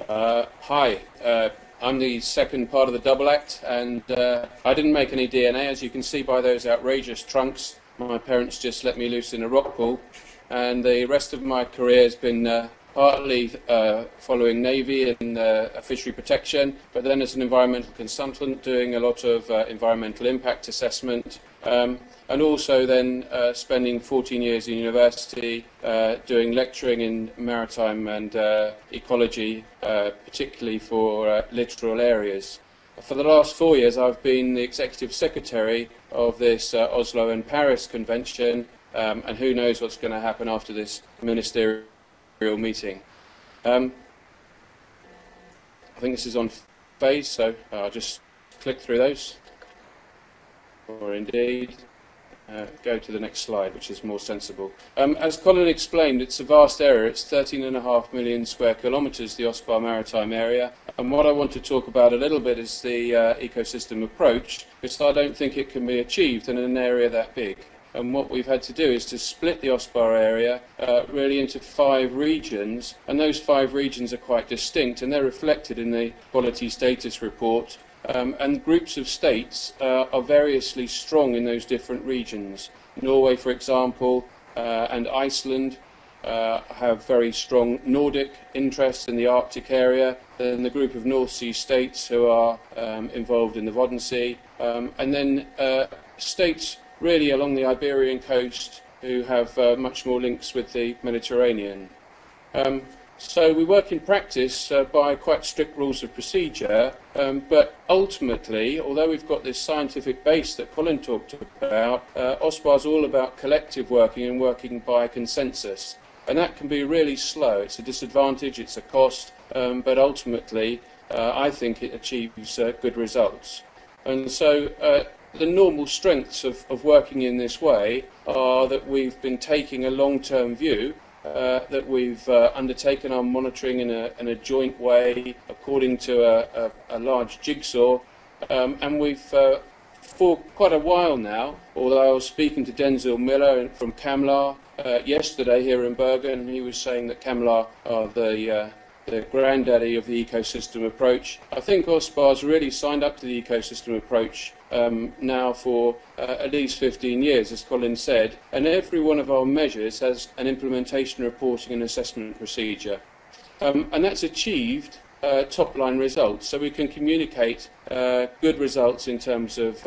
Hi, I'm the second part of the double act, and I didn't make any DNA, as you can see by those outrageous trunks. My parents just let me loose in a rock pool, and the rest of my career has been partly following Navy and fishery protection, but then as an environmental consultant doing a lot of environmental impact assessment, and also then spending 14 years in university doing lecturing in maritime and ecology, particularly for littoral areas. For the last 4 years I've been the executive secretary of this Oslo and Paris convention, and who knows what's going to happen after this ministerial meeting. I think this is on phase, so I'll just click through those, or indeed go to the next slide, which is more sensible. As Colin explained, it's a vast area. It's 13.5 million square kilometres, the OSPAR maritime area, and what I want to talk about a little bit is the ecosystem approach, because I don't think it can be achieved in an area that big. And what we've had to do is to split the OSPAR area really into 5 regions, and those 5 regions are quite distinct, and they're reflected in the quality status report. And groups of states are variously strong in those different regions. Norway, for example, and Iceland have very strong Nordic interests in the Arctic area. Then the group of North Sea states who are involved in the Wadden Sea, and then states really along the Iberian coast who have much more links with the Mediterranean. So we work in practice by quite strict rules of procedure, but ultimately, although we've got this scientific base that Colin talked about, OSPAR is all about collective working and working by consensus. And that can be really slow. It's a disadvantage, it's a cost, but ultimately I think it achieves good results. And so the normal strengths of working in this way are that we've been taking a long-term view, that we've undertaken our monitoring in a joint way according to a large jigsaw, and we've for quite a while now, although I was speaking to Denzil Miller from CAMLR yesterday here in Bergen, and he was saying that CAMLR are the granddaddy of the ecosystem approach. I think OSPAR's really signed up to the ecosystem approach now for at least 15 years, as Colin said, and every one of our measures has an implementation, reporting and assessment procedure. And that's achieved top-line results, so we can communicate good results in terms of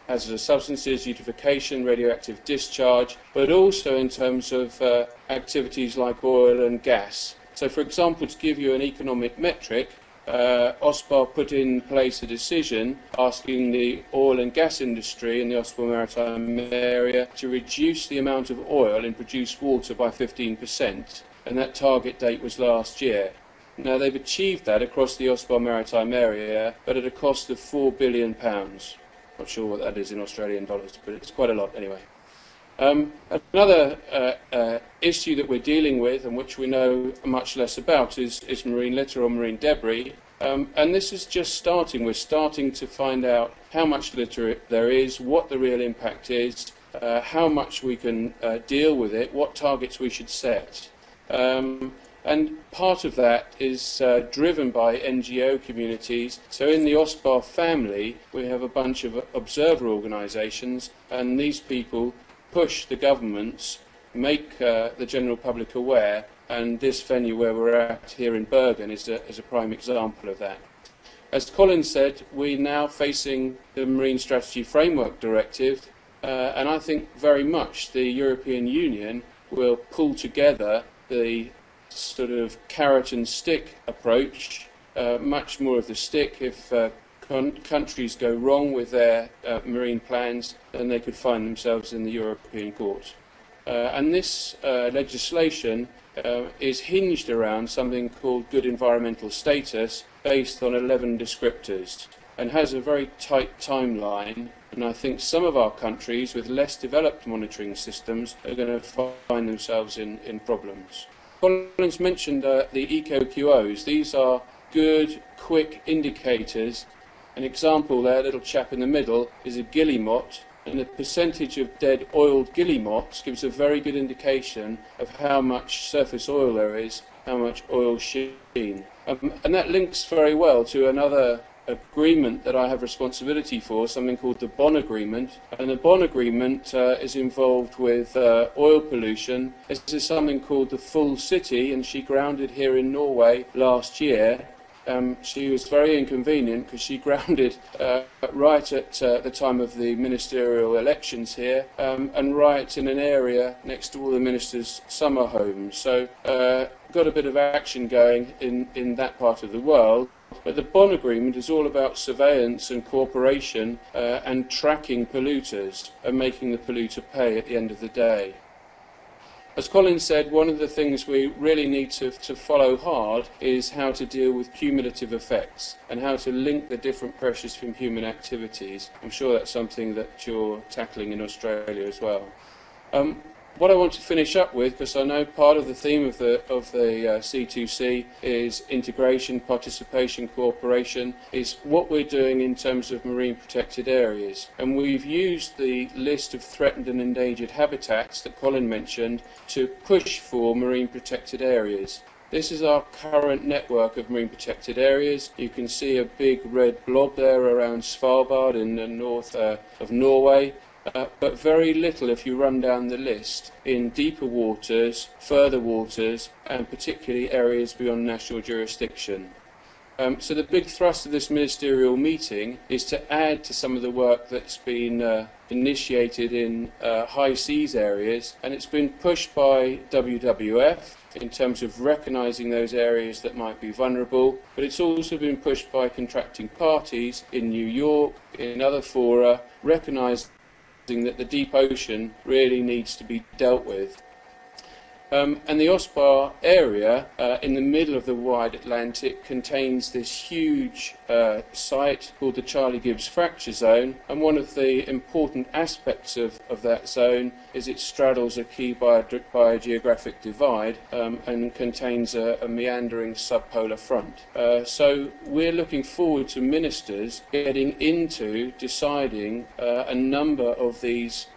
hazardous substances, eutrophication, radioactive discharge, but also in terms of activities like oil and gas. So, for example, to give you an economic metric, OSPAR put in place a decision asking the oil and gas industry in the OSPAR maritime area to reduce the amount of oil in produced water by 15%, and that target date was last year. Now, they've achieved that across the OSPAR maritime area, but at a cost of £4 billion. Not sure what that is in Australian dollars, but it's quite a lot anyway. Another issue that we're dealing with, and which we know much less about, is marine litter or marine debris. And this is just starting. We're starting to find out how much litter there is, what the real impact is, how much we can deal with it, what targets we should set. And part of that is driven by NGO communities. So in the OSPAR family, we have a bunch of observer organisations, and these people push the governments, make the general public aware, and this venue where we're at here in Bergen is a prime example of that. As Colin said, we're now facing the Marine Strategy Framework Directive, and I think very much the European Union will pull together the sort of carrot and stick approach, much more of the stick. If countries go wrong with their marine plans, then they could find themselves in the European Court. And this legislation is hinged around something called good environmental status, based on 11 descriptors, and has a very tight timeline. And I think some of our countries with less developed monitoring systems are going to find themselves in problems. Colin's mentioned the eco-QOs. These are good, quick indicators. An example there, little chap in the middle, is a guillemot, and the percentage of dead oiled guillemots gives a very good indication of how much surface oil there is how much oil sheen. And that links very well to another agreement that I have responsibility for, something called the Bonn Agreement. And the Bonn Agreement is involved with oil pollution. This is something called the Full City, and she grounded here in Norway last year. She was very inconvenient because she grounded right at the time of the ministerial elections here, and right in an area next to all the ministers' summer homes. So got a bit of action going in that part of the world. But the Bonn Agreement is all about surveillance and cooperation and tracking polluters and making the polluter pay at the end of the day. As Colin said, one of the things we really need to follow hard is how to deal with cumulative effects and how to link the different pressures from human activities. I'm sure that's something that you're tackling in Australia as well. What I want to finish up with, because I know part of the theme of the C2C is integration, participation, cooperation, is what we're doing in terms of marine protected areas. And we've used the list of threatened and endangered habitats that Colin mentioned to push for marine protected areas. This is our current network of marine protected areas. You can see a big red blob there around Svalbard in the north of Norway. But very little, if you run down the list, in deeper waters, further waters, and particularly areas beyond national jurisdiction. So the big thrust of this ministerial meeting is to add to some of the work that's been initiated in high seas areas, and it's been pushed by WWF in terms of recognising those areas that might be vulnerable, but it's also been pushed by contracting parties in New York, in other fora, recognising that the deep ocean really needs to be dealt with. And the OSPAR area in the middle of the wide Atlantic contains this huge site called the Charlie Gibbs Fracture Zone, and one of the important aspects of that zone is it straddles a key biogeographic divide and contains a meandering subpolar front. So we're looking forward to ministers getting into deciding a number of these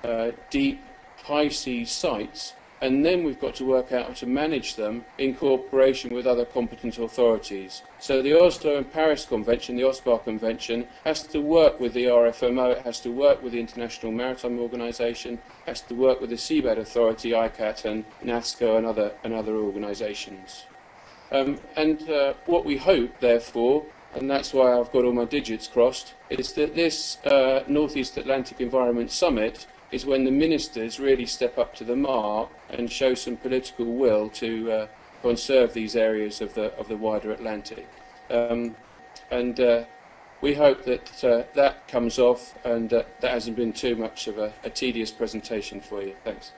deep high sea sites, and then we've got to work out how to manage them in cooperation with other competent authorities. So the Oslo and Paris Convention, the OSPAR Convention, has to work with the RFMO, it has to work with the International Maritime Organization, has to work with the Seabed Authority, ICAT, and NASCO and other organizations. What we hope, therefore, and that's why I've got all my digits crossed, is that this Northeast Atlantic Environment Summit is when the ministers really step up to the mark and show some political will to conserve these areas of the wider Atlantic. We hope that that comes off and that hasn't been too much of a tedious presentation for you. Thanks.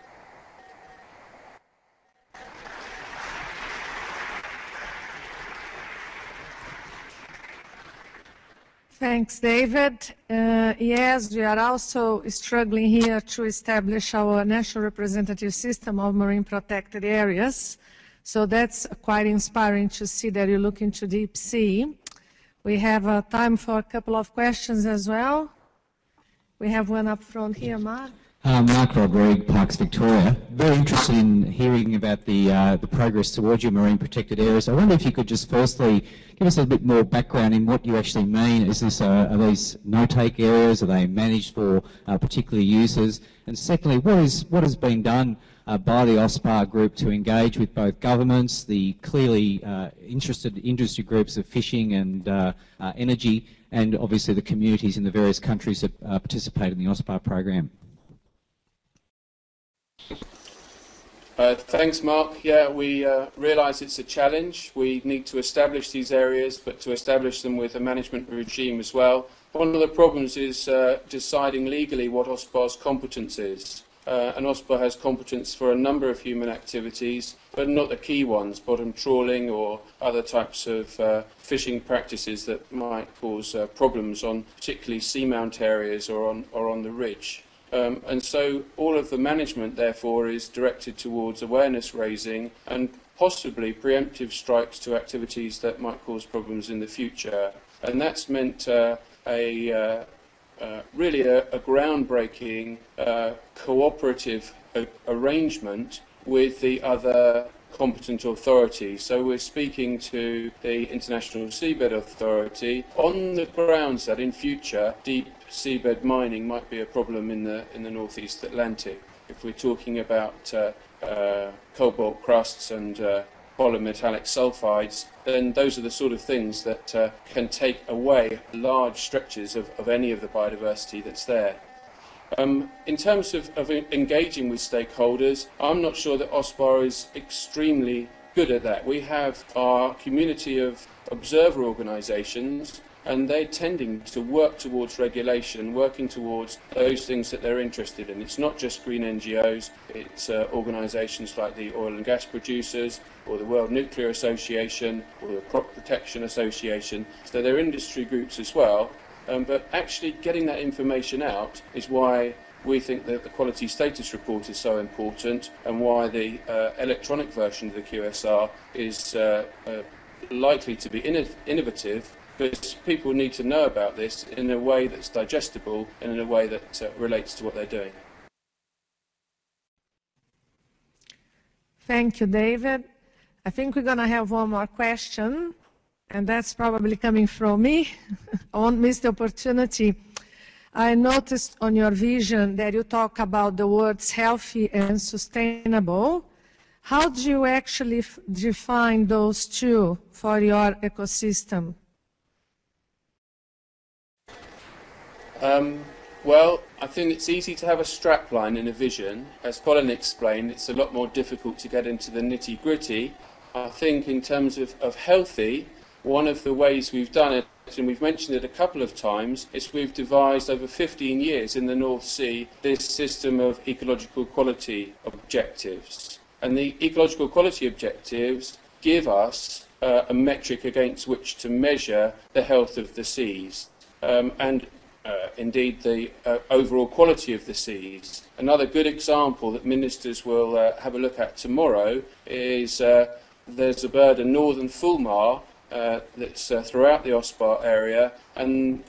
Thanks, David. Yes, we are also struggling here to establish our national representative system of marine protected areas. So that's quite inspiring to see that you look into deep sea. We have time for a couple of questions as well. We have one up front here, Mark. Mark Rodriguez, Parks Victoria. Very interested in hearing about the progress towards your marine protected areas. I wonder if you could just firstly give us a bit more background in what you actually mean. Is this are these no-take areas? Are they managed for particular users? And secondly, what has been done by the OSPAR group to engage with both governments, the clearly interested industry groups of fishing and energy, and obviously the communities in the various countries that participate in the OSPAR program? Thanks, Mark. Yeah, we realise it's a challenge. We need to establish these areas, but to establish them with a management regime as well. One of the problems is deciding legally what OSPAR's competence is. And OSPAR has competence for a number of human activities, but not the key ones, bottom trawling or other types of fishing practices that might cause problems on particularly seamount areas or on the ridge. And so all of the management, therefore, is directed towards awareness raising and possibly preemptive strikes to activities that might cause problems in the future. And that's meant really a groundbreaking cooperative arrangement with the other competent authority. So we're speaking to the International Seabed Authority on the grounds that in future deep seabed mining might be a problem in the Northeast Atlantic. If we're talking about cobalt crusts and polymetallic sulfides, then those are the sort of things that can take away large stretches of any of the biodiversity that's there. In terms of engaging with stakeholders, I'm not sure that OSPAR is extremely good at that. We have our community of observer organisations, and they're tending to work towards regulation, working towards those things that they're interested in. It's not just green NGOs, it's organisations like the Oil and Gas Producers, or the World Nuclear Association, or the Crop Protection Association. So they're industry groups as well. But actually getting that information out is why we think that the quality status report is so important, and why the electronic version of the QSR is likely to be innovative, because people need to know about this in a way that's digestible and in a way that relates to what they're doing. Thank you, David. I think we're going to have one more question, and that's probably coming from me. I won't miss the opportunity. I noticed on your vision that you talk about the words healthy and sustainable. How do you actually define those two for your ecosystem? Well, I think it's easy to have a strapline in a vision. As Colin explained, it's a lot more difficult to get into the nitty-gritty. I think in terms of healthy, one of the ways we've done it, and we've mentioned it a couple of times, is we've devised over 15 years in the North Sea this system of ecological quality objectives. And the ecological quality objectives give us a metric against which to measure the health of the seas. Indeed the overall quality of the seas. Another good example that ministers will have a look at tomorrow is there's a bird, a northern fulmar, that's throughout the OSPAR area, and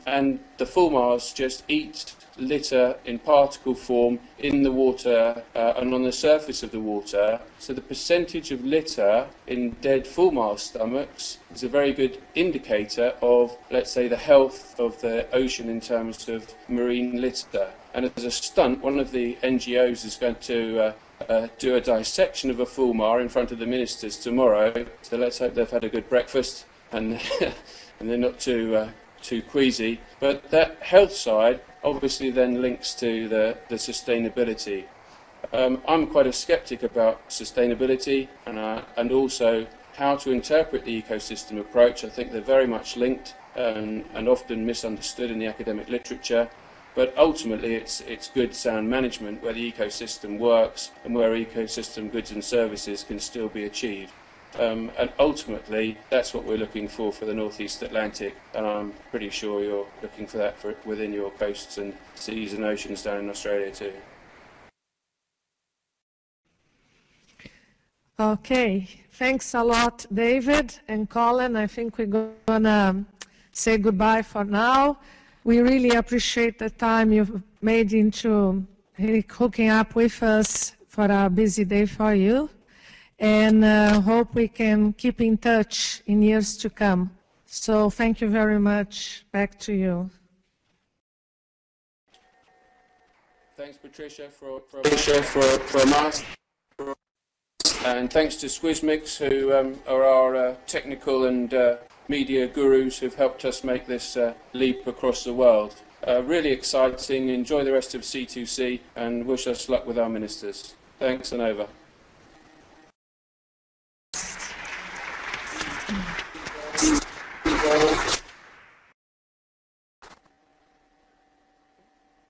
the fulmars just eat litter in particle form in the water and on the surface of the water. So the percentage of litter in dead fulmar stomachs is a very good indicator of, let's say, the health of the ocean in terms of marine litter. And as a stunt, one of the NGOs is going to do a dissection of a fulmar in front of the ministers tomorrow. So let's hope they've had a good breakfast and and they're not too queasy. But that health side obviously then links to the sustainability. I'm quite a skeptic about sustainability and also how to interpret the ecosystem approach. I think they're very much linked and often misunderstood in the academic literature. But ultimately it's good sound management where the ecosystem works and where ecosystem goods and services can still be achieved. And ultimately, that's what we're looking for the Northeast Atlantic, and I'm pretty sure you're looking for that within your coasts and seas and oceans down in Australia too. Okay, thanks a lot, David and Colin. I think we're going to say goodbye for now. We really appreciate the time you've made into hooking up with us for a busy day for you. And hope we can keep in touch in years to come. So thank you very much. Back to you. Thanks, Patricia, for a master. And thanks to SQUIZMIX, who are our technical and media gurus who've helped us make this leap across the world. Really exciting. Enjoy the rest of C2C and wish us luck with our ministers. Thanks and over.